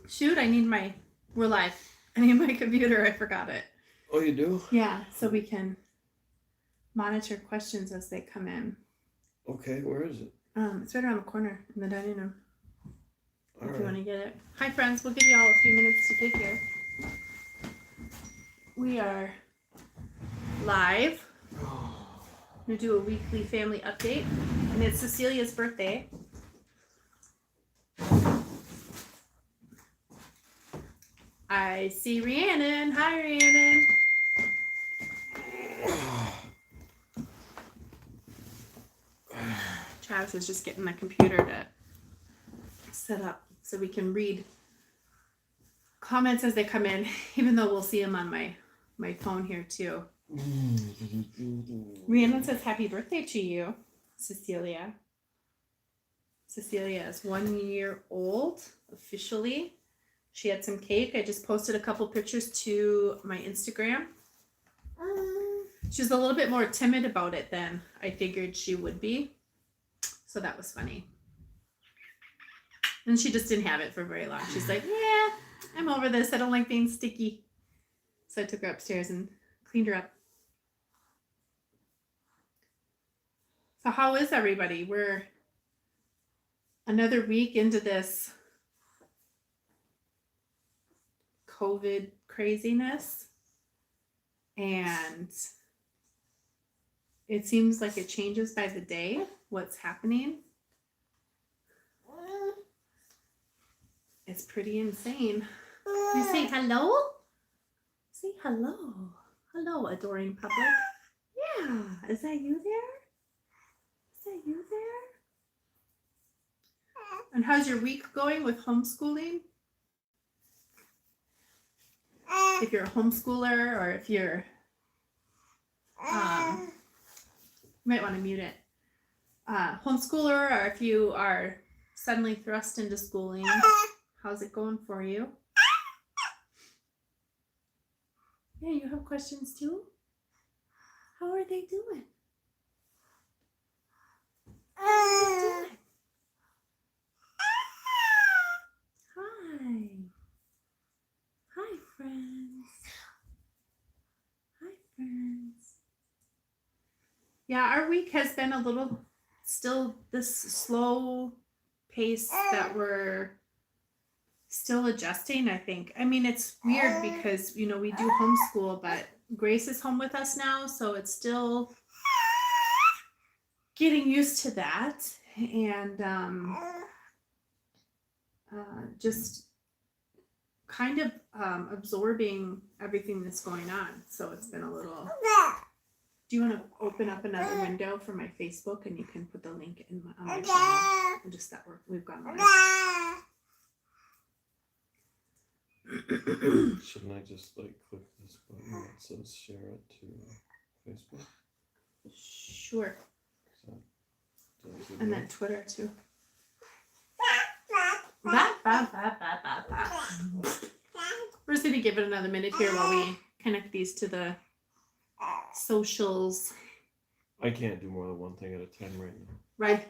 Shoot, we're live. I need my computer. I forgot it. Oh, you do? Yeah, so we can monitor questions as they come in. Okay, where is it? It's right around the corner in the dining room. If you want to get it. Hi, friends. We'll give you all a few minutes to get here. We are live. I'm going to do a weekly family update. And it's Cecilia's birthday. I see Rhiannon. Hi, Rhiannon. Travis is just getting the computer to set up so we can read comments as they come in, even though we'll see them on my phone here too. Rhiannon says happy birthday to you, Cecilia. Cecilia is 1 year old officially. She had some cake. I just posted a couple pictures to my Instagram. She was a little bit more timid about it than I figured she would be. So that was funny. And she just didn't have it for very long. She's like, yeah, I'm over this. I don't like being sticky. So I took her upstairs and cleaned her up. So how is everybody? We're another week into this COVID craziness. And it seems like it changes by the day what's happening. It's pretty insane. You say hello? Say hello. Hello, adoring public. Yeah. Is that you there? Is that you there? And how's your week going with homeschooling? If you're a homeschooler or if you're, you might want to mute it. Homeschooler, or if you are suddenly thrust into schooling, how's it going for you? Yeah, you have questions too? How are they doing? How are they doing? Hi. Hi, friends. Hi, friends. Yeah, our week has been a little still this slow pace that we're still adjusting, I think. I mean, it's weird because, we do homeschool, but Grace is home with us now, so it's still getting used to that and just kind of absorbing everything that's going on. So it's been a little... Do you want to open up another window for my Facebook and you can put the link on my channel? And just that we've gone live. Shouldn't I just click this button that says share it to Facebook? Sure. And then Twitter too. We're just going to give it another minute here while we connect these to the socials. I can't do more than one thing at a time right now. Right.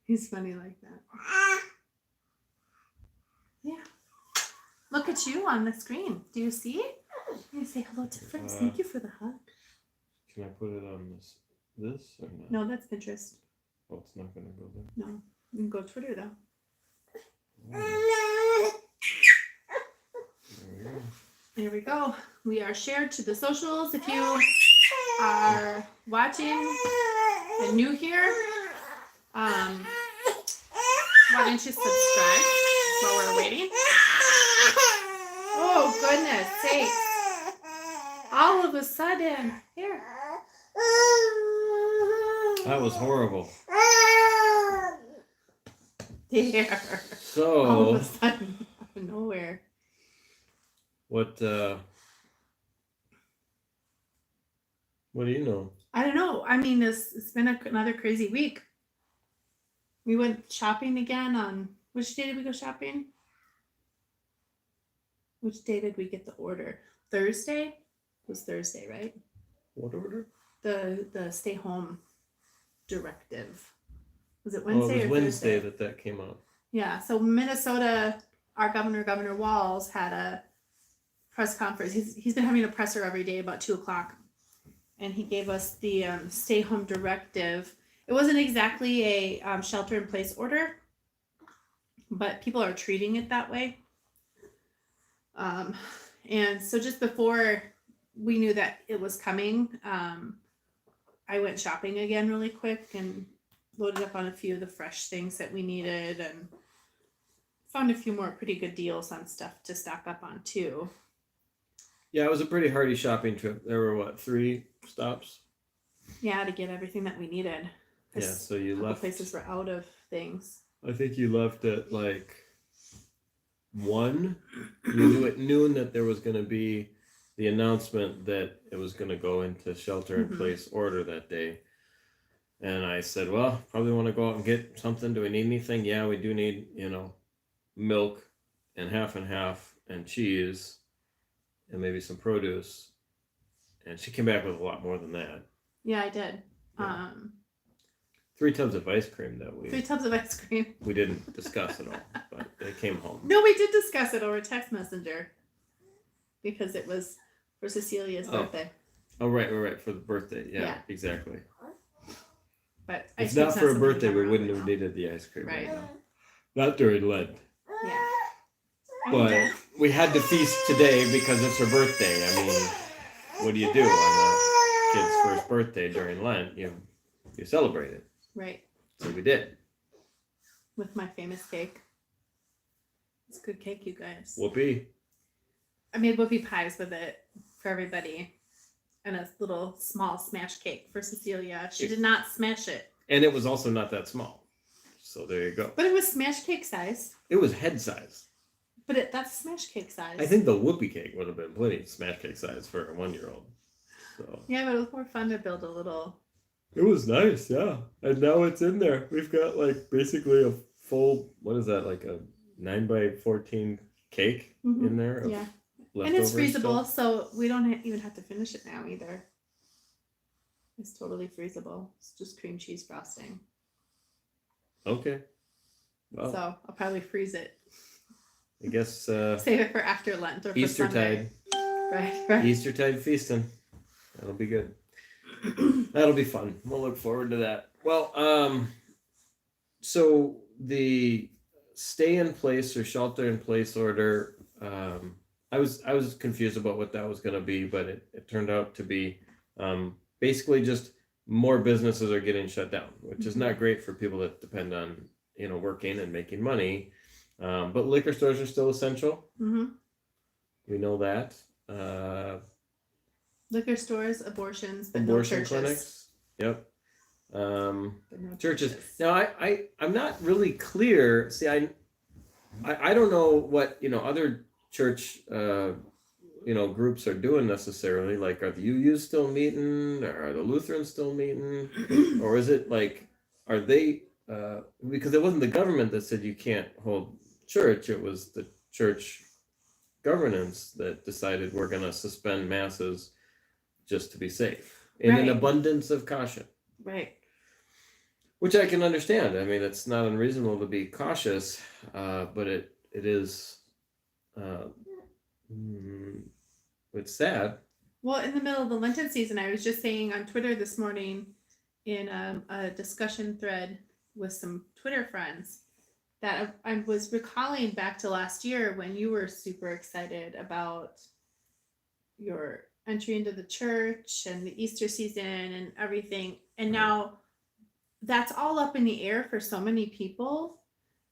He's funny like that. Yeah. Look at you on the screen. Do you see it? You say hello to friends. Thank you for the hug. Can I put it on this or not? No, that's Pinterest. Oh, it's not going to go there. No. You can go Twitter though. There we go. We are shared to the socials. If you are watching and new here, why don't you subscribe while we're waiting? Oh, goodness sakes. All of a sudden. Here. That was horrible. There. So. All of a sudden, out of nowhere. What do you know? I don't know. I mean, it's been another crazy week. We went shopping again on... Which day did we go shopping? Which day did we get the order? Thursday? It was Thursday, right? What order? The stay home directive. Was it Wednesday or Wednesday Thursday? that came out. Yeah, so Minnesota, our Governor Walz, had a press conference. He's been having a presser every day about 2:00, and he gave us the stay home directive. It wasn't exactly a shelter in place order, but people are treating it that way. And so just before we knew that it was coming, I went shopping again really quick and loaded up on a few of the fresh things that we needed, and found a few more pretty good deals on stuff to stock up on too. Yeah, it was a pretty hearty shopping trip. There were 3 stops? Yeah, to get everything that we needed. Yeah, so you left. Places were out of things. I think you left at like 1. You knew at noon that there was going to be the announcement that it was going to go into shelter in place order that day. And I said, well, probably want to go out and get something. Do we need anything? Yeah, we do need, milk and half and cheese and maybe some produce. And she came back with a lot more than that. Yeah, I did. Yeah. 3 tubs of ice cream that 3 tubs of ice cream. We didn't discuss at all, but they came home. No, we did discuss it over text messenger because it was for Cecilia's birthday. Oh, right, for the birthday. Yeah. Exactly. But if not for a birthday, we wouldn't have needed the ice cream. Right. Not during Lent. Yeah. But we had to feast today because it's her birthday. I mean, what do you do on a kid's first birthday during Lent? You celebrate it. Right. So we did. With my famous cake. It's good cake, you guys. Whoopee. I made whoopie pies with it for everybody. And a little small smash cake for Cecilia. She did not smash it. And it was also not that small. So there you go. But it was smash cake size. It was head size. But that's smash cake size. I think the whoopie cake would have been plenty smash cake size for a 1-year-old. So. Yeah, but it was more fun to build a little. It was nice, yeah. And now it's in there. We've got like basically a full, what is that, like a 9x14 cake in there? Yeah. And it's freezable, so we don't even have to finish it now either. It's totally freezable. It's just cream cheese frosting. Okay. Well, so I'll probably freeze it. I guess save it for after Lent or for Eastertide. Right. Eastertide feasting. That'll be good. That'll be fun. We'll look forward to that. Well, so the stay in place or shelter in place order, I was confused about what that was going to be, but it turned out to be basically just more businesses are getting shut down, which is not great for people that depend on working and making money. But liquor stores are still essential. Mm-hmm. We know that. Liquor stores, abortions, but abortion no clinics. Yep. But no churches. Now I'm not really clear. See, I don't know what other church groups are doing necessarily. Like, are the UUs still meeting? Or are the Lutherans still meeting? Or is it like, are they? Because it wasn't the government that said you can't hold church. It was the church governance that decided we're going to suspend masses just to be safe in an abundance of caution. Right. Which I can understand. I mean, it's not unreasonable to be cautious, but it is. It's sad. Well, in the middle of the Lenten season, I was just saying on Twitter this morning in a discussion thread with some Twitter friends that I was recalling back to last year when you were super excited about your entry into the church and the Easter season and everything. And now that's all up in the air for so many people.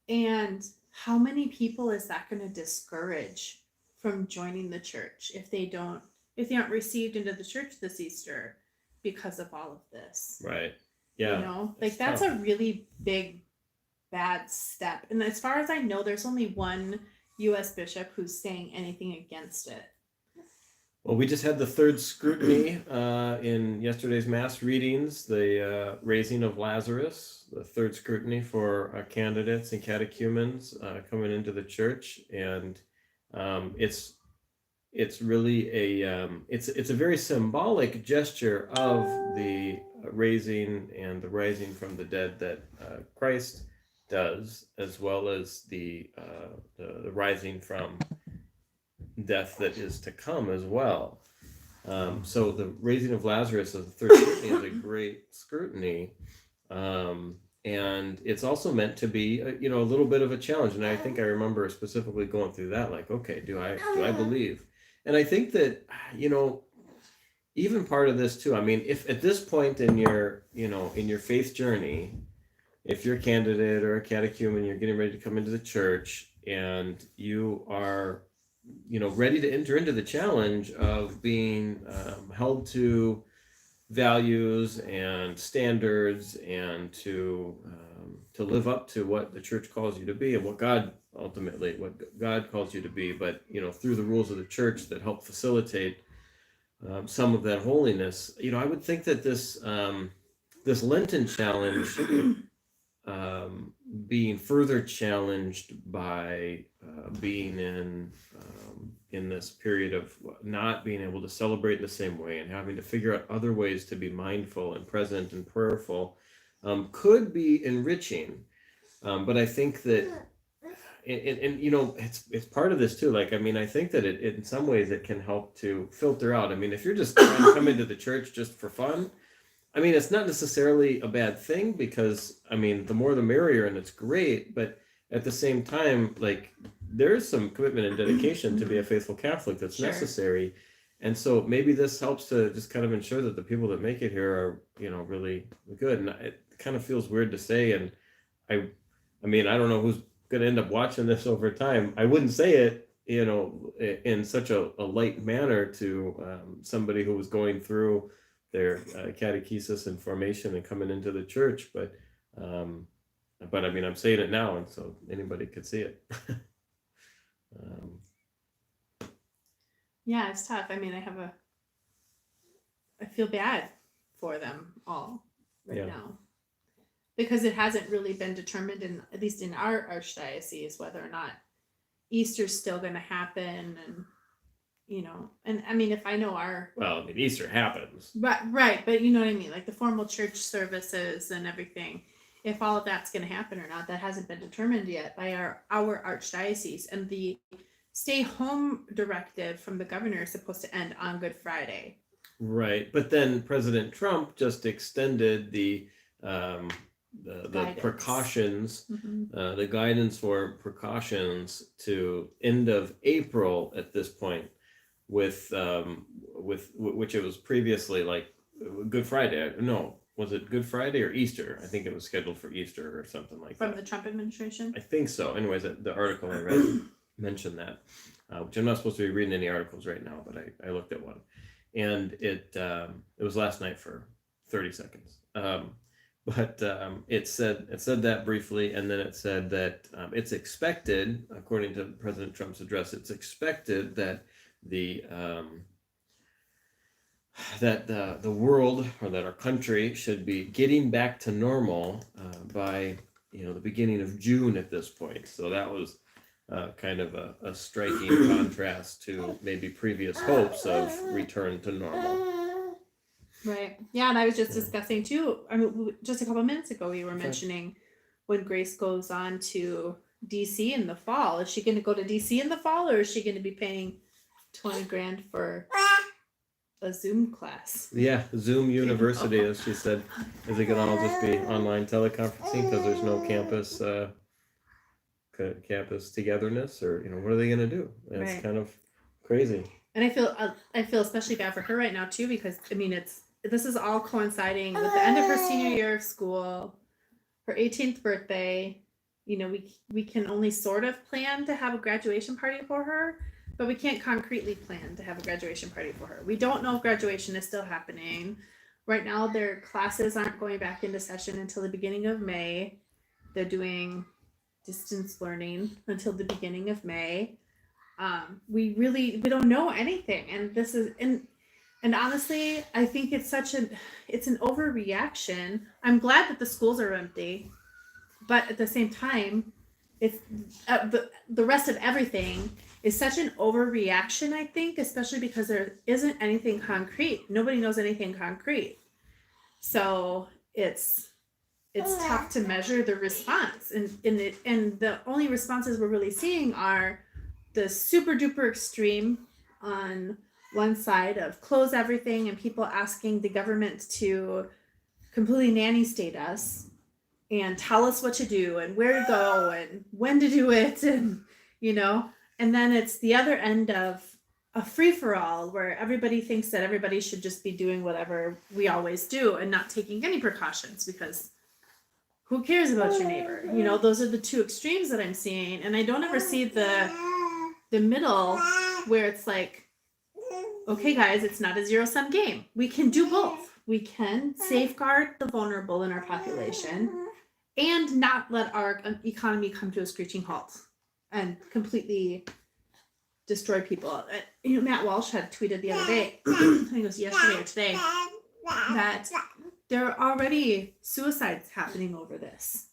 And how many people is that going to discourage from joining the church if they aren't received into the church this Easter because of all of this? Right. Yeah. That's a really big, bad step. And as far as I know, there's only one U.S. bishop who's saying anything against it. Well, we just had the third scrutiny in yesterday's mass readings, the raising of Lazarus, the third scrutiny for candidates and catechumens coming into the church, and it's really it's a very symbolic gesture of the raising and the rising from the dead that Christ does, as well as the rising from death that is to come as well. So the raising of Lazarus as the third scrutiny is a great scrutiny, and it's also meant to be a little bit of a challenge. And I think I remember specifically going through that, like, okay, do I believe? And I think that even part of this too. I mean, if at this point in your faith journey, if you're a candidate or a catechumen, you're getting ready to come into the church, and you are ready to enter into the challenge of being held to values and standards, and to live up to what the church calls you to be, and what God calls you to be, but through the rules of the church that help facilitate some of that holiness. I would think that this Lenten challenge, being further challenged by being in this period of not being able to celebrate in the same way, and having to figure out other ways to be mindful and present and prayerful, could be enriching. But I think that, and it's part of this too. Like, I mean, I think that it in some ways it can help to filter out. I mean, if you're just trying to come into the church just for fun, I mean, it's not necessarily a bad thing, because I mean, the more the merrier, and it's great. But at the same time, like, there's some commitment and dedication to be a faithful Catholic that's Sure. necessary. And so maybe this helps to just kind of ensure that the people that make it here are, really good. And it kind of feels weird to say, and I mean, I don't know who's going to end up watching this over time. I wouldn't say it, in such a light manner to somebody who was going through their catechesis and formation and coming into the church, but I mean, I'm saying it now, and so anybody could see it. Yeah, it's tough. I mean, I feel bad for them all right now, because it hasn't really been determined, at least in our archdiocese, whether or not Easter's still going to happen. And and I mean, if I know well, I mean, Easter happens, right, but you know what I mean, like the formal church services and everything, if all of that's going to happen or not, that hasn't been determined yet by our archdiocese. And the stay home directive from the governor is supposed to end on Good Friday. Right, but then President Trump just extended the precautions, the guidance for precautions, to end of April at this point, with which it was previously like Good Friday. No, was it Good Friday or Easter? I think it was scheduled for Easter or something like that. From the Trump administration? I think so. Anyways, the article I read mentioned that, which I'm not supposed to be reading any articles right now, but I looked at one, and it was last night for 30 seconds. But it said that briefly, and then it said that it's expected, according to President Trump's address, it's expected that the world, or that our country, should be getting back to normal by the beginning of June at this point. So that was kind of a striking contrast to maybe previous hopes of return to normal. Right. Yeah, and I was just discussing too. I mean, just a couple minutes ago, we were mentioning when Grace goes on to DC in the fall. Is she going to go to DC in the fall, or is she going to be paying $20,000 for a Zoom class? Yeah, Zoom University, as she said. Is it going to all just be online teleconferencing because there's no campus togetherness, or what are they going to do? It's kind of crazy. And I feel especially bad for her right now too, because I mean, this is all coinciding with the end of her senior year of school, her 18th birthday. We can only sort of plan to have a graduation party for her, but we can't concretely plan to have a graduation party for her. We don't know if graduation is still happening. Right now, their classes aren't going back into session until the beginning of May. They're doing distance learning until the beginning of May. We don't know anything, and this is and honestly, I think it's an overreaction. I'm glad that the schools are empty, but at the same time, it's the rest of everything is such an overreaction, I think, especially because there isn't anything concrete. Nobody knows anything concrete, so it's it's tough to measure the response, and the only responses we're really seeing are the super duper extreme on one side of close everything and people asking the government to completely nanny state us and tell us what to do and where to go and when to do it, and and then it's the other end of a free-for-all where everybody thinks that everybody should just be doing whatever we always do and not taking any precautions because who cares about your neighbor? Those are the two extremes that I'm seeing, and I don't ever see the middle where it's like, okay guys, it's not a zero-sum game. We can do both. We can safeguard the vulnerable in our population and not let our economy come to a screeching halt and completely destroy people. Matt Walsh had tweeted the other day, I think it was yesterday or today, that there are already suicides happening over this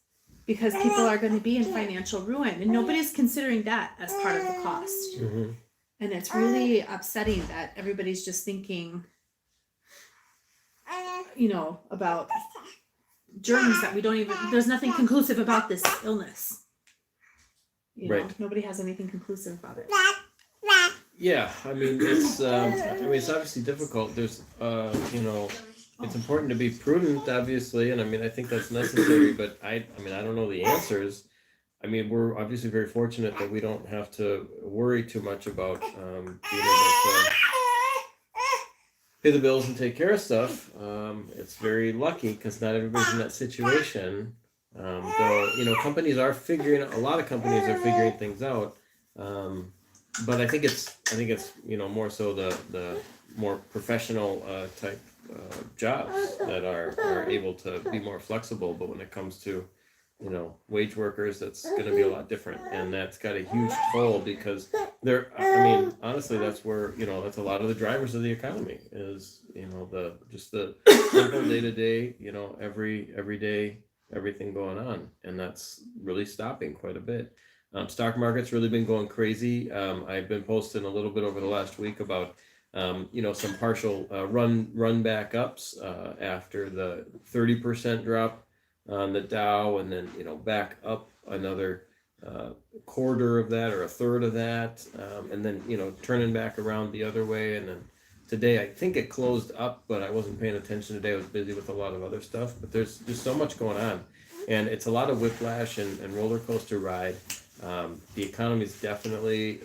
because people are going to be in financial ruin, and nobody's considering that as part of the cost. Mm-hmm. And it's really upsetting that everybody's just thinking, about germs that we don't even, there's nothing conclusive about this illness. Right. Nobody has anything conclusive about it. Yeah, I mean it's it's obviously difficult. There's it's important to be prudent, obviously, and I think that's necessary. But I don't know the answers. We're obviously very fortunate that we don't have to worry too much about being able to pay the bills and take care of stuff. It's very lucky because not everybody's in that situation. Though companies are figuring. A lot of companies are figuring things out. But I think it's more so the more professional type jobs that are able to be more flexible. But when it comes to wage workers, that's going to be a lot different, and that's got a huge toll because honestly, that's where that's a lot of the drivers of the economy is the simple day to day every day everything going on, and that's really stopping quite a bit. Stock market's really been going crazy. I've been posting a little bit over the last week about some partial run back ups after the 30% drop on the Dow, and then back up another quarter of that or a third of that, and then turning back around the other way. And then today I think it closed up, but I wasn't paying attention today. I was busy with a lot of other stuff. But there's just so much going on, and it's a lot of whiplash and roller coaster ride. The economy is definitely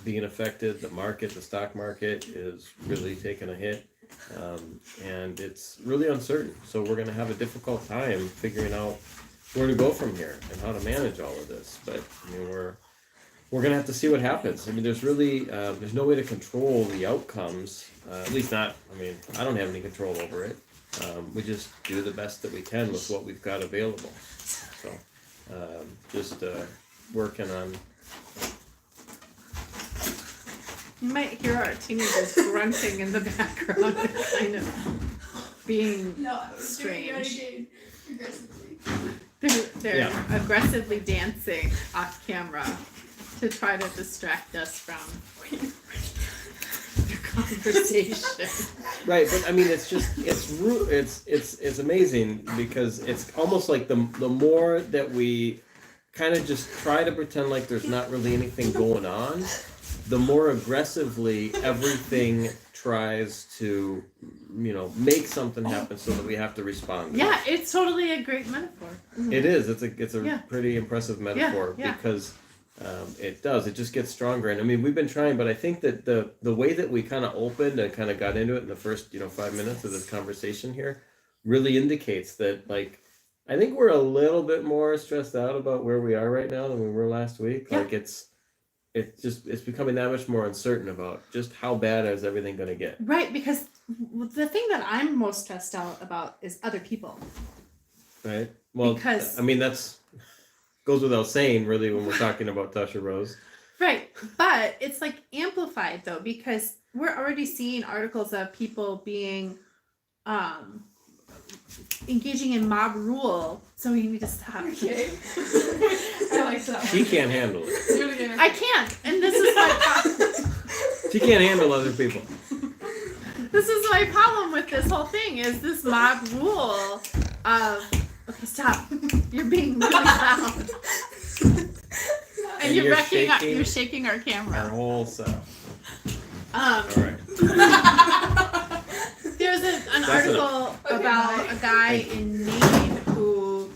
being affected. The stock market is really taking a hit, and it's really uncertain. So we're going to have a difficult time figuring out where to go from here and how to manage all of this. But we're going to have to see what happens. There's really there's no way to control the outcomes. At least not. I don't have any control over it. We just do the best that we can with what we've got available. So just working on. You might hear our teenagers grunting in the background, kind of being strange. They're aggressively dancing off camera to try to distract us from their conversation. Right, but it's just it's amazing because it's almost like the more that we kind of just try to pretend like there's not really anything going on, the more aggressively everything tries to, make something happen so that we have to respond. Yeah, it's totally a great metaphor. It is. It's a pretty impressive metaphor because it does. It just gets stronger. And we've been trying, but I think that the way that we kind of opened and kind of got into it in the first 5 minutes of this conversation here really indicates that I think we're a little bit more stressed out about where we are right now than we were last week. Yeah. It's becoming that much more uncertain about just how bad is everything going to get. Right, because the thing that I'm most stressed out about is other people. Right. Well, because that's goes without saying, really, when we're talking about Tasha Rose. Right, but it's amplified though, because we're already seeing articles of people being engaging in mob rule, so you need to stop. Okay. I like that. She can't handle it. I can't, and this is my problem. She can't handle other people. This is my problem with this whole thing, is this mob rule of, okay, Stop. You're being really loud. And you're you're shaking our Our camera. whole setup. Um, All right. there's an That's article about a guy in Maine who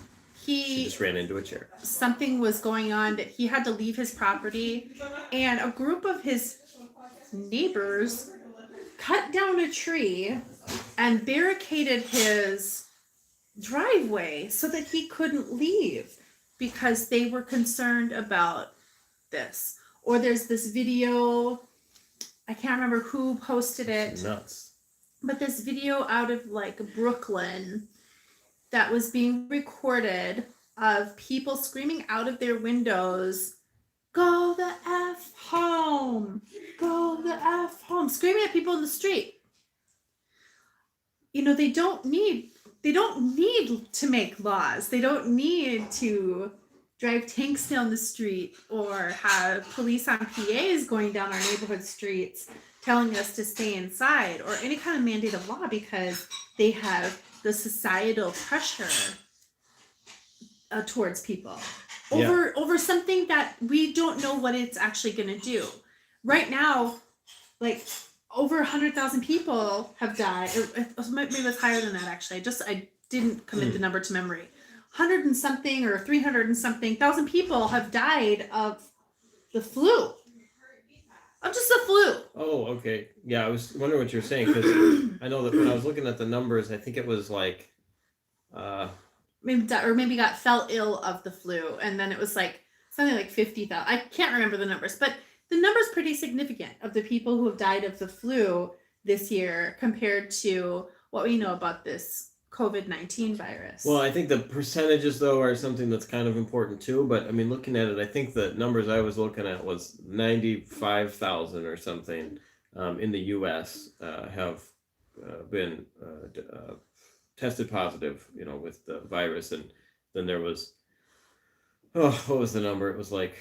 She just ran into a chair. something was going on that he had to leave his property, and a group of his neighbors cut down a tree and barricaded his driveway so that he couldn't leave because they were concerned about this. Or there's this video, I can't remember who posted it, Nuts. but this video out of like Brooklyn that was being recorded of people screaming out of their windows, "Go the F home! Go the F home!" Screaming at people in the street. You know, they don't need to make laws. They don't need to drive tanks down the street or have police on PAs going down our neighborhood streets telling us to stay inside or any kind of mandated law, because they have the societal pressure towards people over something that we don't know what it's actually going to do. Right now, like over 100,000 people have died. Maybe it was higher than that, actually. I didn't commit the number to memory. 100 and something or 300 and something thousand people have died of the flu. Of just the flu. Oh, okay. Yeah, I was wondering what you were saying, because I know that when I was looking at the numbers, I think it was like maybe fell ill of the flu, and then it was like something like 50,000. I can't remember the numbers, but the number's pretty significant of the people who have died of the flu this year compared to what we know about this COVID-19 virus. Well, I think the percentages, though, are something that's kind of important, too. But, I mean, looking at it, I think the numbers I was looking at was 95,000 or something in the U.S. Have been tested positive, with the virus. And then there was, what was the number? It was like,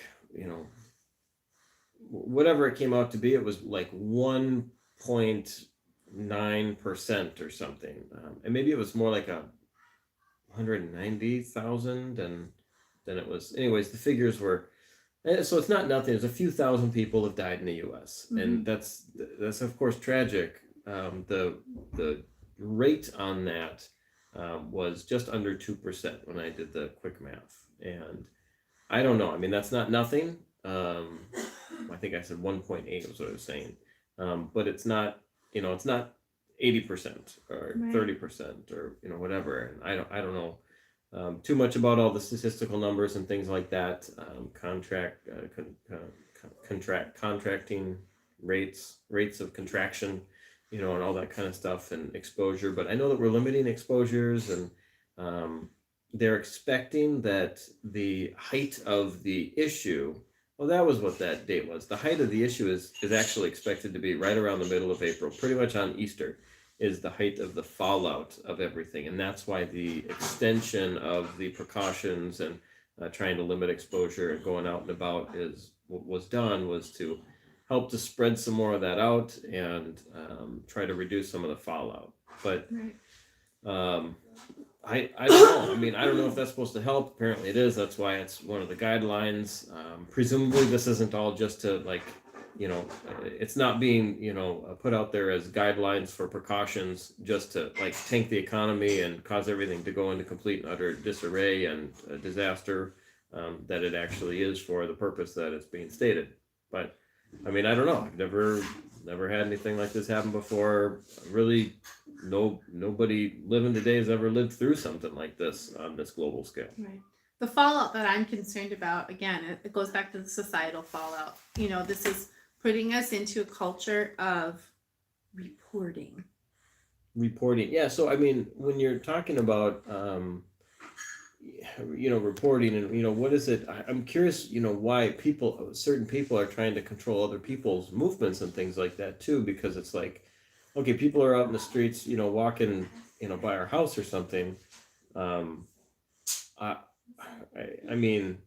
whatever it came out to be, it was like 1.9% or something, and maybe it was more like 190,000, and then it was, anyways, the figures were, so it's not nothing. There's a few thousand people have died in the U.S. And that's of course tragic. The rate on that was just under 2% when I did the quick math, and I don't know. I mean, that's not nothing. I think I said 1.8 was what I was saying, but it's not. It's not 80% or 30% or whatever. And I don't know too much about all the statistical numbers and things like that. Contracting rates of contraction, and all that kind of stuff, and exposure. But I know that we're limiting exposures, and they're expecting that the height of the issue. Well, that was what that date was. The height of the issue is actually expected to be right around the middle of April, pretty much on Easter, is the height of the fallout of everything. And that's why the extension of the precautions and trying to limit exposure and going out and about was to help to spread some more of that out and try to reduce some of the fallout. But I don't know. I mean, I don't know if that's supposed to help. Apparently it is. That's why it's one of the guidelines. Presumably this isn't all just to it's not being, put out there as guidelines for precautions just to tank the economy and cause everything to go into complete and utter disarray and disaster, that it actually is for the purpose that it's being stated. But I mean, I don't know. I've never had anything like this happen before. Really, nobody living today has ever lived through something like this on this global scale. Right. The fallout that I'm concerned about, again, it goes back to the societal fallout. This is putting us into a culture of reporting. Yeah. So, I mean, when you're talking about, reporting and, what is it? I'm curious, why certain people are trying to control other people's movements and things like that too, because it's like, okay, people are out in the streets, walking, by our house or something. I mean,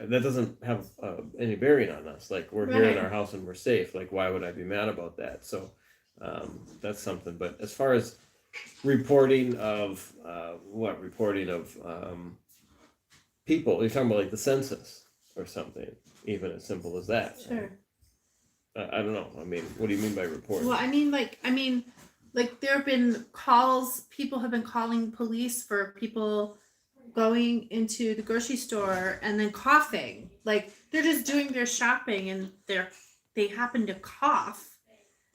that doesn't have any bearing on us. Like, we're here in our house and we're safe. Like, why would I be mad about that? So that's something. But as far as reporting of people. You're talking about like the census or something, even as simple as that. Sure. I don't know. I mean, what do you mean by reporting? Well, I mean, like there have been calls. People have been calling police for people going into the grocery store and then coughing. Like they're just doing their shopping and they happen to cough,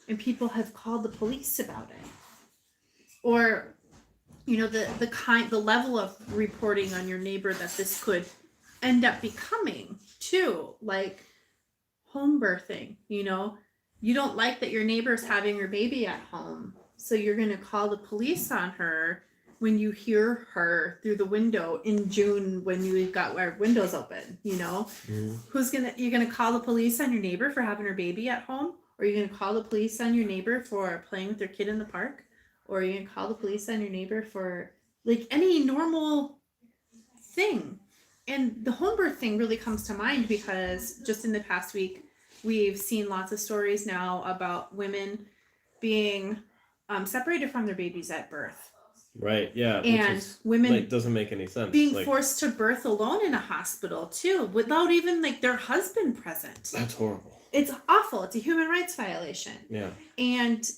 and people have called the police about it. Or, the level of reporting on your neighbor that this could end up becoming too, like home birthing. You don't like that your neighbor's having her baby at home, so you're going to call the police on her when you hear her through the window in June when you've got our windows open. You're gonna call the police on your neighbor for having her baby at home, or you're gonna call the police on your neighbor for playing with their kid in the park, or you're gonna call the police on your neighbor for like any normal thing. And the home birth thing really comes to mind because just in the past week we've seen lots of stories now about women being separated from their babies at birth. Right, yeah. And women doesn't make any sense. Being forced to birth alone in a hospital too, without even like their husband present. That's horrible. It's awful. It's a human rights violation. Yeah. And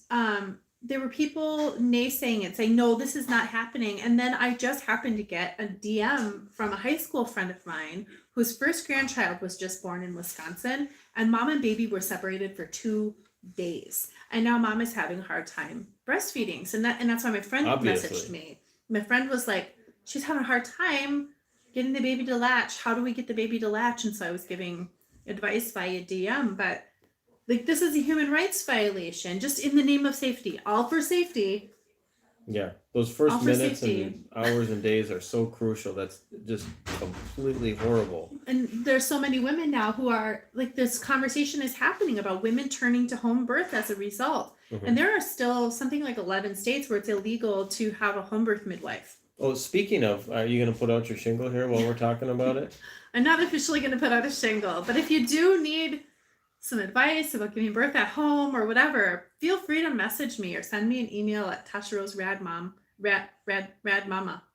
there were people naysaying it, saying, no, this is not happening. And then I just happened to get a DM from a high school friend of mine whose first grandchild was just born in Wisconsin, and mom and baby were separated for 2 days. And now mom is having a hard time breastfeeding. So that's why my friend messaged me. My friend was like, she's having a hard time getting the baby to latch. How do we get the baby to latch? And so I was giving advice via DM, but like this is a human rights violation, just in the name of safety, all for safety. Yeah, those first minutes and hours and days are so crucial. That's just completely horrible. And there's so many women now who are like, this conversation is happening about women turning to home birth as a result. Mm-hmm. And there are still something like 11 states where it's illegal to have a home birth midwife. Oh, speaking of, are you going to put out your shingle here while we're talking about it? I'm not officially going to put out a shingle, but if you do need some advice about giving birth at home or whatever, feel free to message me or send me an email at tasharoseradmama.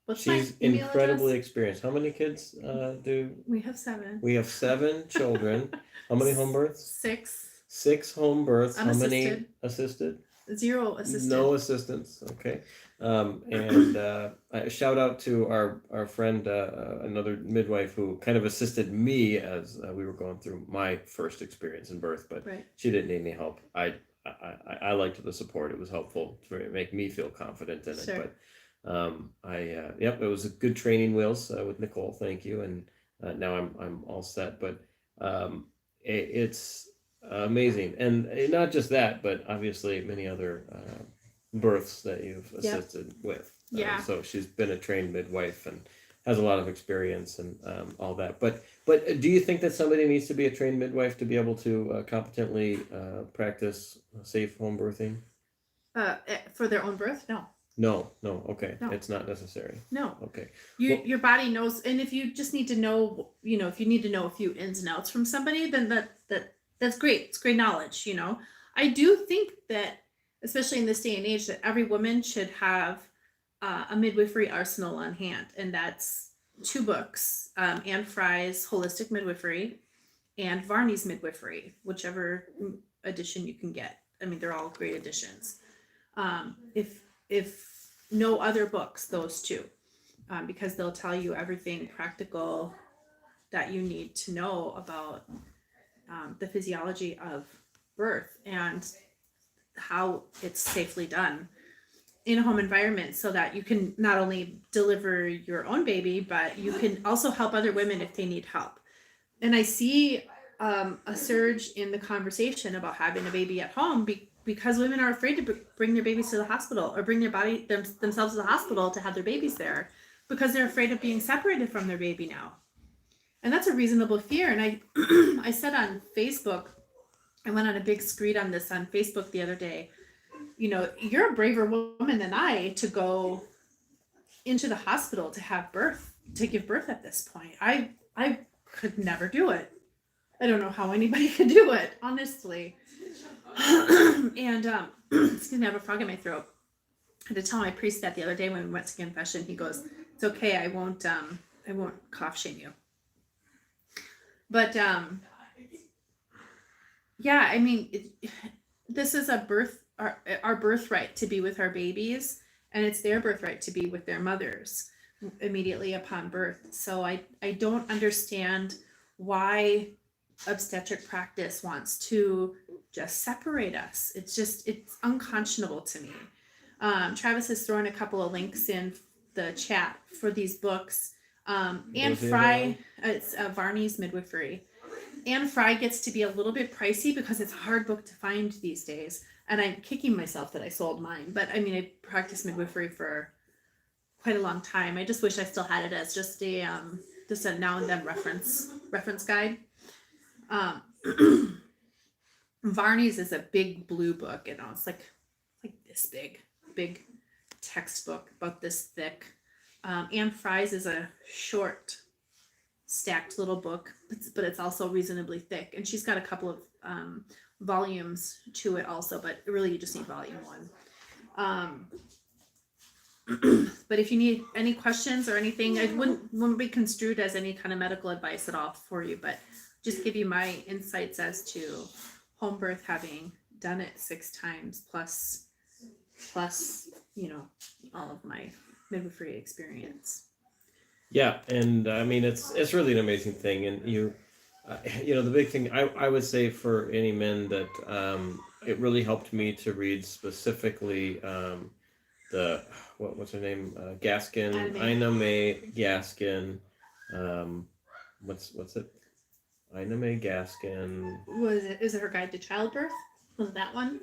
What's She's my email incredibly address? experienced. How many kids do We have 7. We have 7 children. How many home births? 6. 6 home births. Unassisted. How many assisted? 0 assisted. No assistance. Okay. And a shout out to our friend, another midwife who kind of assisted me as we were going through my first experience in birth, but right. She didn't need any help. I liked the support. It was helpful to make me feel confident in it. Sure. But it was a good training wheels with Nicole. Thank you. And now I'm all set. But it's amazing, and not just that, but obviously many other births that you've assisted with. Yeah. So she's been a trained midwife and has a lot of experience and all that. But do you think that somebody needs to be a trained midwife to be able to competently practice safe home birthing? For their own birth? No. No. Okay. No. It's not necessary. No. Okay. Your body knows, and if you just need to know, if you need to know a few ins and outs from somebody, then that's great. It's great knowledge. I do think that, especially in this day and age, that every woman should have a midwifery arsenal on hand, and that's 2 books: Anne Fry's Holistic Midwifery and Varney's Midwifery, whichever edition you can get. I mean, they're all great editions. If no other books, those 2, because they'll tell you everything practical that you need to know about the physiology of birth and how it's safely done in a home environment, so that you can not only deliver your own baby, but you can also help other women if they need help. And I see a surge in the conversation about having a baby at home because women are afraid to bring their babies to the hospital or bring themselves to the hospital to have their babies there, because they're afraid of being separated from their baby now. And that's a reasonable fear. And I said on Facebook, I went on a big screed on this on Facebook the other day. You're a braver woman than I to go into the hospital to give birth at this point. I could never do it. I don't know how anybody could do it, honestly. And excuse me, I have a frog in my throat. had to tell my priest that the other day when we went to confession. He goes, "It's okay. I won't cough shame you." But yeah, I mean, this is our birthright to be with our babies, and it's their birthright to be with their mothers immediately upon birth. So I don't understand why obstetric practice wants to just separate us. It's unconscionable to me. Travis has thrown a couple of links in the chat for these books. Anne Fry, it's Varney's Midwifery. Anne Fry gets to be a little bit pricey because it's a hard book to find these days. And I'm kicking myself that I sold mine. But I mean, I practiced midwifery for quite a long time. I just wish I still had it as just a now and then reference guide. Varney's is a big blue book, it's like this big textbook about this thick. Anne Fry's is a short, stacked little book, but it's also reasonably thick, and she's got a couple of volumes to it also, but really you just need volume 1. But if you need any questions or anything, it wouldn't be construed as any kind of medical advice at all for you, but just give you my insights as to home birth, having done it 6 times plus all of my midwifery experience. Yeah, and I mean it's really an amazing thing, and the big thing I would say for any men that it really helped me to read specifically what's her name, Gaskin, Ina May Gaskin, what's it, Ina May Gaskin. Is it her guide to childbirth? Was it that one?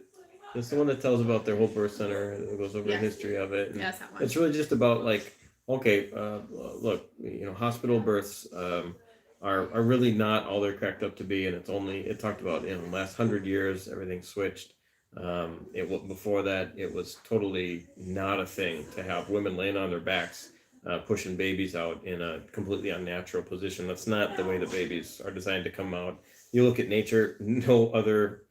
It's the one that tells about their whole birth center. It goes over the history of it. Yes, that one. It's really just about like, okay, look, hospital births are really not all they're cracked up to be, and it talked about in the last 100 years everything switched. Before that it was totally not a thing to have women laying on their backs pushing babies out in a completely unnatural position. That's not the way the babies are designed to come out. You look at nature, no other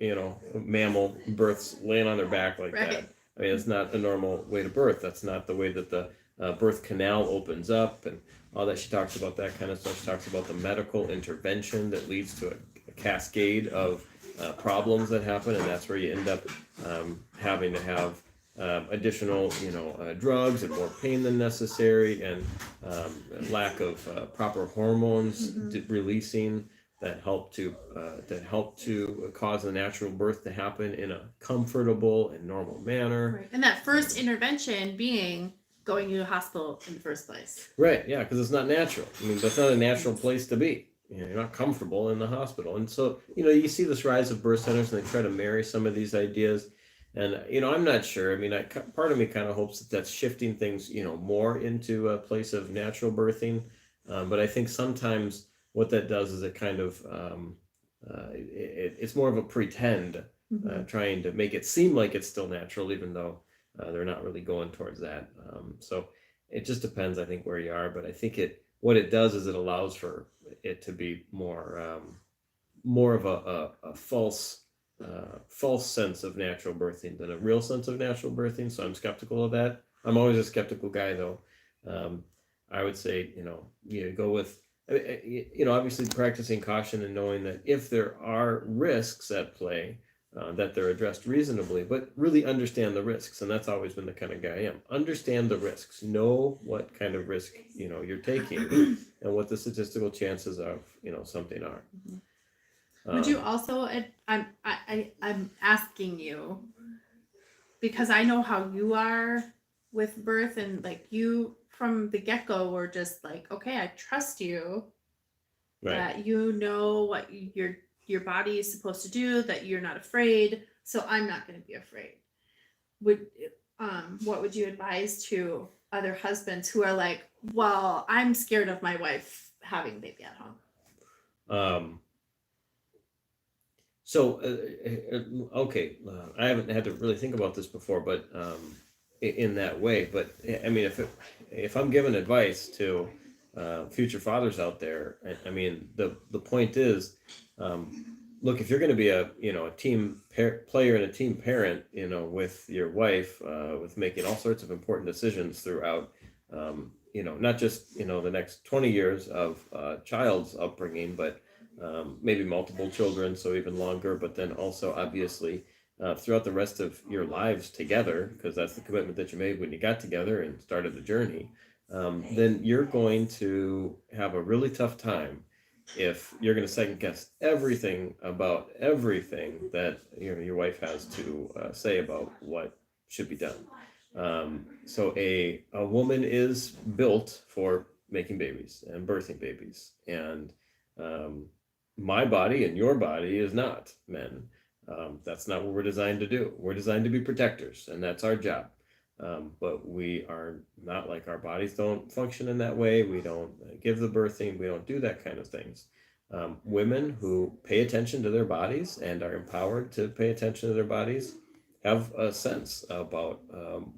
mammal births laying on their back like right. that. I mean, it's not a normal way to birth. That's not the way that the birth canal opens up and all that. She talks about that kind of stuff. She talks about the medical intervention that leads to a cascade of problems that happen, and that's where you end up having to have additional drugs and more pain than necessary, and lack of proper hormones releasing that help to cause the natural birth to happen in a comfortable and normal manner. Right. And that first intervention being going to the hospital in the first place. Right, yeah, because it's not natural. I mean, that's not a natural place to be. You're not comfortable in the hospital. And so, you see this rise of birth centers, and they try to marry some of these ideas. And, I'm not sure. I mean, part of me kind of hopes that that's shifting things, more into a place of natural birthing. But I think sometimes what that does is it kind of, it's more of a pretend, trying to make it seem like it's still natural, even though they're not really going towards that. So it just depends, I think, where you are. But I think what it does is it allows for it to be more of a false sense of natural birthing than a real sense of natural birthing. So I'm skeptical of that. I'm always a skeptical guy, though. I would say, you go with, obviously practicing caution and knowing that if there are risks at play, that they're addressed reasonably, but really understand the risks. And that's always been the kind of guy I am. Understand the risks. Know what kind of risk, you're taking and what the statistical chances of, something are. Would you also, I'm asking you, because I know how you are with birth, and like you from the get-go were just like, okay, I trust you, right, that you know what your body is supposed to do, that you're not afraid, so I'm not going to be afraid. What would you advise to other husbands who are like, well, I'm scared of my wife having a baby at home? I haven't had to really think about this before, but in that way. But I mean, if I'm giving advice to future fathers out there, I mean, the point is, look, if you're going to be a team player and a team parent, with your wife, with making all sorts of important decisions throughout, not just the next 20 years of child's upbringing, but maybe multiple children, so even longer. But then also obviously throughout the rest of your lives together, because that's the commitment that you made when you got together and started the journey. Then you're going to have a really tough time if you're going to second guess everything about everything that your wife has to say about what should be done. So a woman is built for making babies and birthing babies, and my body and your body is not, men. That's not what we're designed to do. We're designed to be protectors, and that's our job. But we are not, like, our bodies don't function in that way. We don't give the birthing. We don't do that kind of things. Women who pay attention to their bodies and are empowered to pay attention to their bodies have a sense about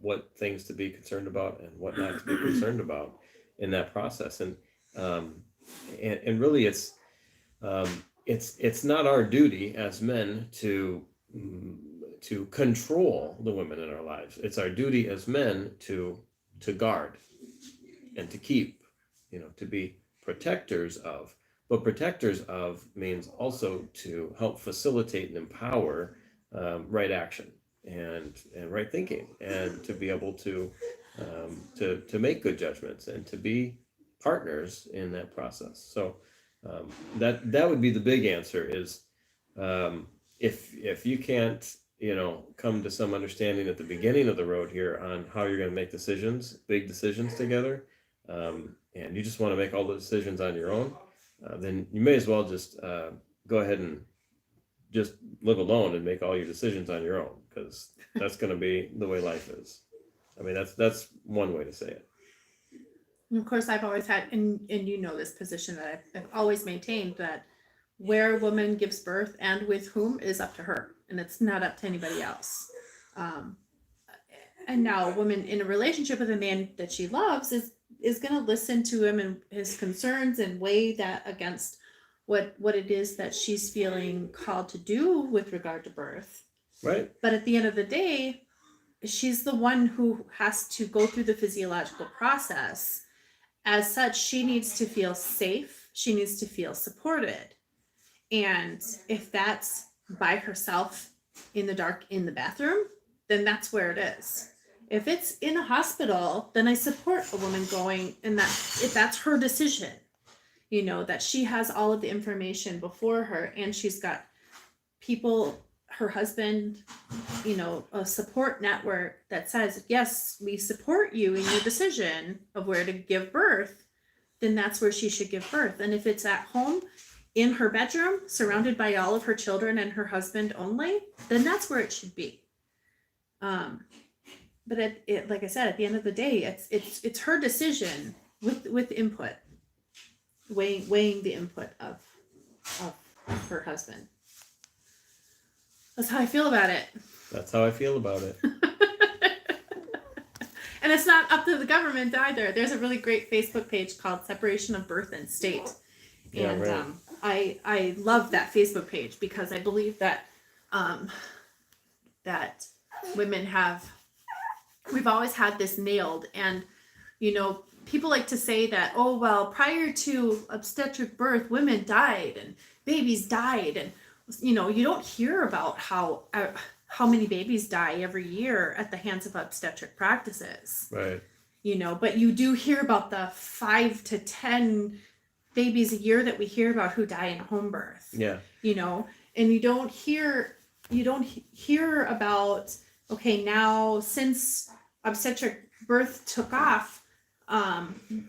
what things to be concerned about and what not to be concerned about in that process. And really, it's not our duty as men to control the women in our lives. It's our duty as men to guard and to keep, to be protectors of. But protectors of means also to help facilitate and empower right action and right thinking, and to be able to make good judgments and to be partners in that process. So that would be the big answer is, if you can't come to some understanding at the beginning of the road here on how you're going to make big decisions together, and you just want to make all the decisions on your own, then you may as well just go ahead and just live alone and make all your decisions on your own, because that's going to be the way life is. I mean, that's one way to say it. And of course, I've always had, and this position that I've always maintained, that where a woman gives birth and with whom is up to her, and it's not up to anybody else. And now a woman in a relationship with a man that she loves is going to listen to him and his concerns and weigh that against what it is that she's feeling called to do with regard to birth. Right. But at the end of the day, she's the one who has to go through the physiological process. As such, she needs to feel safe. She needs to feel supported. And if that's by herself in the dark in the bathroom, then that's where it is. If it's in a hospital, then I support a woman going, and if that's her decision, that she has all of the information before her, and she's got people, her husband, a support network that says, yes, we support you in your decision of where to give birth, then that's where she should give birth. And if it's at home in her bedroom, surrounded by all of her children and her husband only, then that's where it should be. But it like I said, at the end of the day, it's her decision with input, weighing the input of her husband. That's how I feel about it. That's how I feel about it. And it's not up to the government either. There's a really great Facebook page called Separation of Birth and State. Yeah, And right. I love that Facebook page because I believe that that women we've always had this nailed. And people like to say that, oh well, prior to obstetric birth, women died and babies died, and you don't hear about how many babies die every year at the hands of obstetric practices. Right. But you do hear about the 5 to 10 babies a year that we hear about who die in home birth. Yeah. And you don't hear about, okay, now since obstetric birth took off,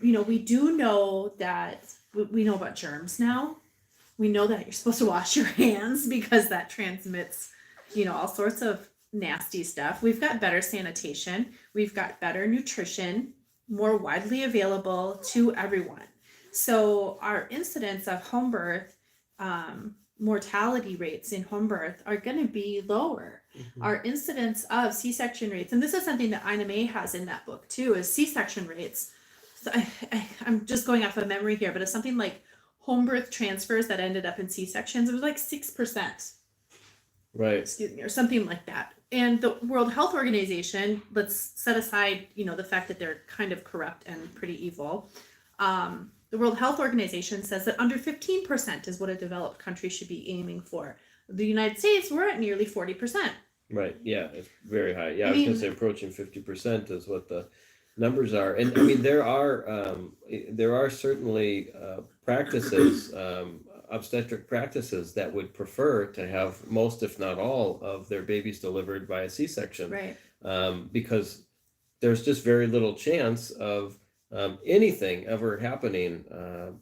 we do know that we know about germs now. We know that you're supposed to wash your hands because that transmits, all sorts of nasty stuff. We've got better sanitation. We've got better nutrition, more widely available to everyone. So our incidence of home birth, mortality rates in home birth are going to be lower. Mm-hmm. Our incidence of C-section rates, and this is something that Ina May has in that book too, is C-section rates. So I'm just going off of memory here, but it's something like home birth transfers that ended up in C-sections. It was like 6%. Right. Excuse me, or something like that. And the World Health Organization, let's set aside, the fact that they're kind of corrupt and pretty evil. The World Health Organization says that under 15% is what a developed country should be aiming for. The United States, we're at nearly 40%. Right. Yeah, it's very high. Yeah, I was mean- going to say approaching 50% is what the numbers are. And I mean, there are certainly practices, obstetric practices that would prefer to have most, if not all, of their babies delivered by a C-section. Right. Because there's just very little chance of anything ever happening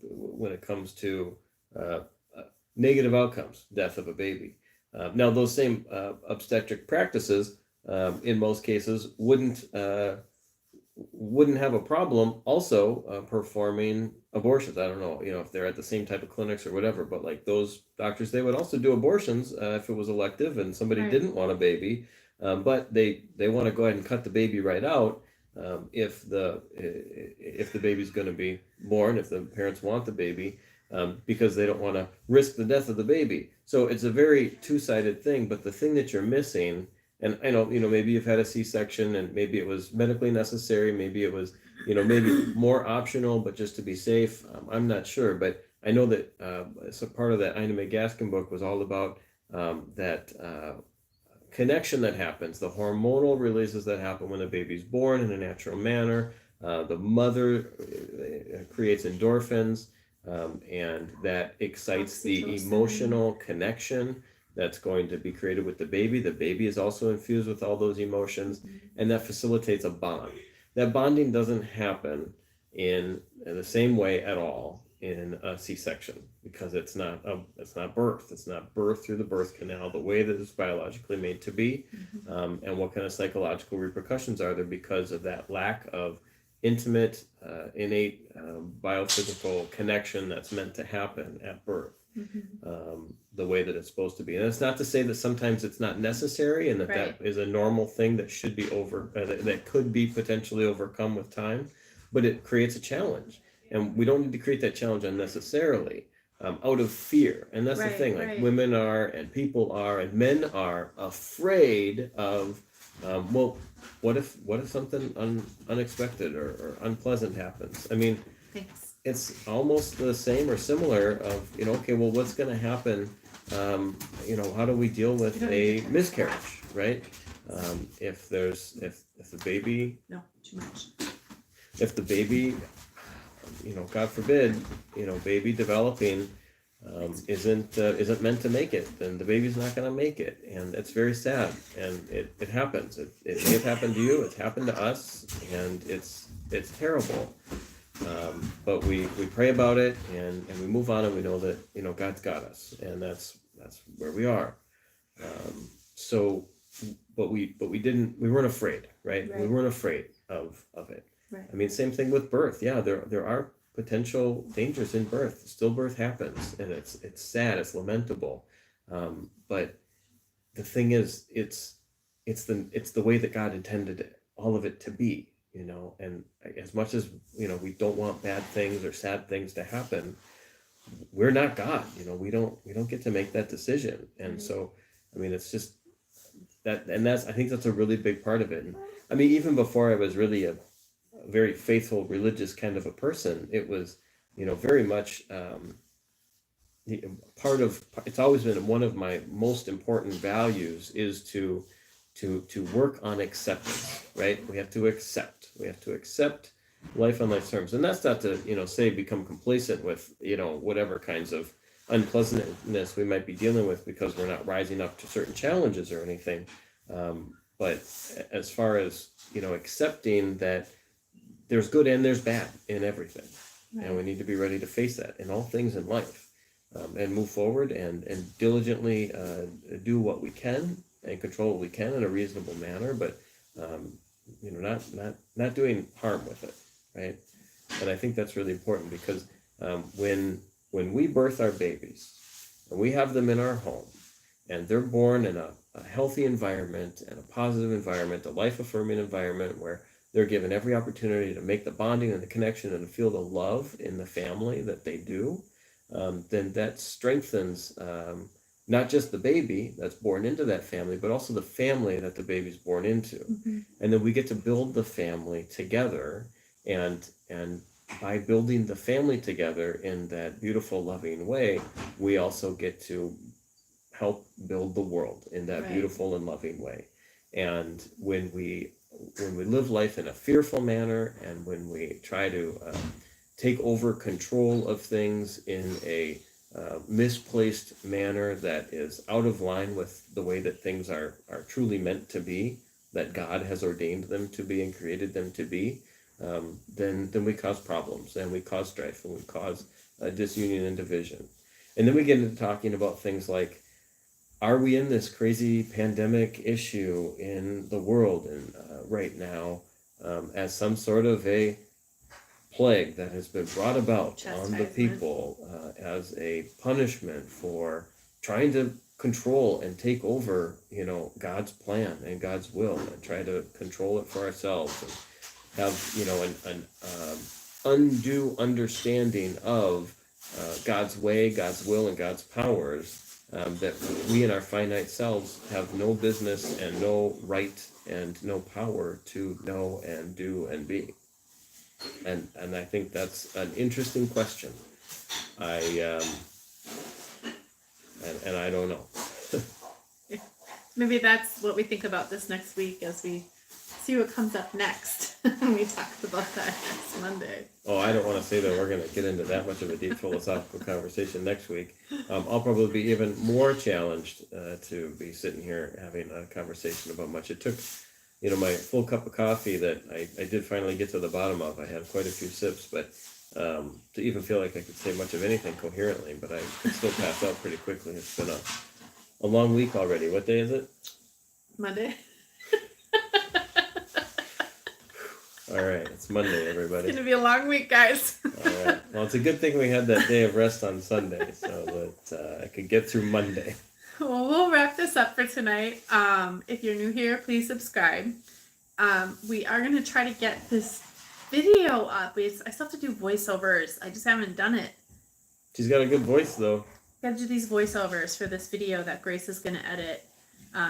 when it comes to negative outcomes, death of a baby. Now, those same obstetric practices, in most cases, wouldn't have a problem also performing abortions. I don't know, if they're at the same type of clinics or whatever, but like those doctors, they would also do abortions if it was elective and somebody Right. didn't want a baby, but they want to go ahead and cut the baby right out if the baby's going to be born, if the parents want the baby. Because they don't want to risk the death of the baby. So it's a very two-sided thing, but the thing that you're missing, and I know, maybe you've had a C-section and maybe it was medically necessary, maybe it was, maybe more optional, but just to be safe. I'm not sure, but I know that so part of that Ina May Gaskin book was all about that connection that happens, the hormonal releases that happen when the baby's born in a natural manner. The mother creates endorphins. And that excites the Oxytocin. emotional connection that's going to be created with the baby. The baby is also infused with all those emotions, and that facilitates a bond. That bonding doesn't happen in the same way at all in a C-section, because it's not birth. It's not birth through the birth canal the way that it's biologically made to be. And what kind of psychological repercussions are there because of that lack of intimate, innate biophysical connection that's meant to happen at birth, the way that it's supposed to be. And it's not to say that sometimes it's not necessary and that Right. that is a normal thing that should be that could be potentially overcome with time, but it creates a challenge. And we don't need to create that challenge unnecessarily out of fear. And that's the Right, thing, like right. women are and people are and men are afraid of, well, what if something unexpected or unpleasant happens? I mean, Thanks. it's almost the same or similar of, okay, well, what's going to happen? How do we deal with You don't a need to- miscarriage, right? If the baby, No, too much. if the baby, God forbid, baby developing isn't meant to make it, then the baby's not going to make it, and it's very sad, and it happens. It may have happened to you. It's happened to us, and it's terrible. But we pray about it, and we move on, and we know that God's got us, and that's where we are. But we weren't afraid, right? We Right. weren't afraid of it. Right. I mean, same thing with birth. Yeah, there are potential dangers in birth. Stillbirth happens, and it's sad, it's lamentable. But the thing is, it's the way that God intended all of it to be. And as much as we don't want bad things or sad things to happen, we're not God. We don't get to make that decision. And so, I mean, it's just that, and I think that's a really big part of it. And, I mean, even before I was really a very faithful religious kind of a person, it was very much it's always been one of my most important values is to work on acceptance, right? We have to accept life on life's terms. And that's not to say become complacent with whatever kinds of unpleasantness we might be dealing with because we're not rising up to certain challenges or anything. But as far as accepting that there's good and there's bad in everything. Right. And we need to be ready to face that in all things in life, and move forward and diligently do what we can and control what we can in a reasonable manner, but not doing harm with it, right? And I think that's really important because when we birth our babies and we have them in our home and they're born in a healthy environment and a positive environment, a life-affirming environment where they're given every opportunity to make the bonding and the connection and to feel the love in the family that they do, then that strengthens not just the baby that's born into that family, but also the family that the baby's born into. Mm-hmm. And then we get to build the family together, and by building the family together in that beautiful, loving way, we also get to help build the world in that Right. beautiful and loving way. And when we live life in a fearful manner, and when we try to take over control of things in a misplaced manner that is out of line with the way that things are truly meant to be, that God has ordained them to be and created them to be, then we cause problems, and we cause strife, and we cause disunion and division. And then we get into talking about things like, are we in this crazy pandemic issue in the world and right now as some sort of a plague that has been brought about on the Chastisement. people as a punishment for trying to control and take over, God's plan and God's will, and try to control it for ourselves, and have, an undue understanding of God's way, God's will, and God's powers, that we in our finite selves have no business and no right and no power to know and do and be. And I think that's an interesting question. And I don't know. Maybe that's what we think about this next week as we see what comes up next. We talked about that next Monday. Oh, I don't want to say that we're going to get into that much of a deep philosophical conversation next week. I'll probably be even more challenged to be sitting here having a conversation about much. It took, my full cup of coffee that I did finally get to the bottom of. I had quite a few sips, but to even feel like I could say much of anything coherently, but I could still pass out pretty quickly. It's been a long week already. What day is it? Monday. All right, it's Monday, everybody. It's going to be a long week, guys. All right. Well, it's a good thing we had that day of rest on Sunday, so that I could get through Monday. Well, we'll wrap this up for tonight. If you're new here, please subscribe. We are going to try to get this video up. I still have to do voiceovers. I just haven't done it. She's got a good voice, though. Got to do these voiceovers for this video that Grace is going to edit.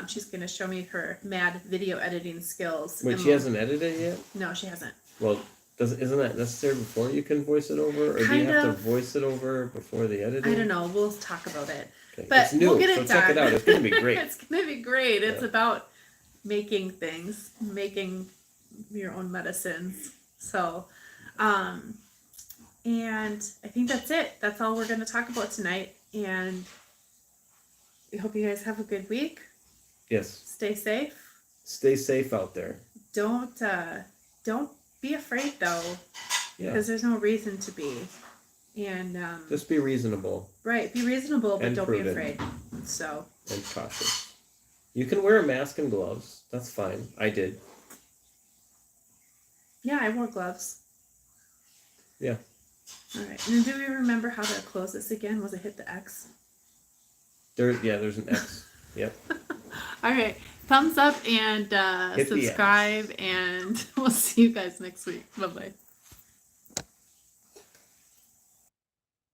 She's going to show me her mad video editing skills. Wait, she hasn't edited it yet? No, she hasn't. Well, isn't that necessary before you can voice it over? Or do you have to voice it over before the editing? I don't know. We'll talk about it. Okay. But it's new, we'll get it so done. check it out. It's going to be great. It's going to be great. It's Yeah. about making things, making your own medicines. So, and I think that's it. That's all we're going to talk about tonight. And we hope you guys have a good week. Yes. Stay safe. Stay safe out there. Don't be afraid though, because there's no reason to be. And just be reasonable. Right, be reasonable, but and don't prudent. be afraid. So. And cautious. You can wear a mask and gloves. That's fine. I did. Yeah, I wore gloves. Yeah. All right. And do we remember how to close this again? Was it hit the X? There's an X. Yep. All right. Thumbs up and Hit the X. subscribe, and we'll see you guys next week. Bye-bye.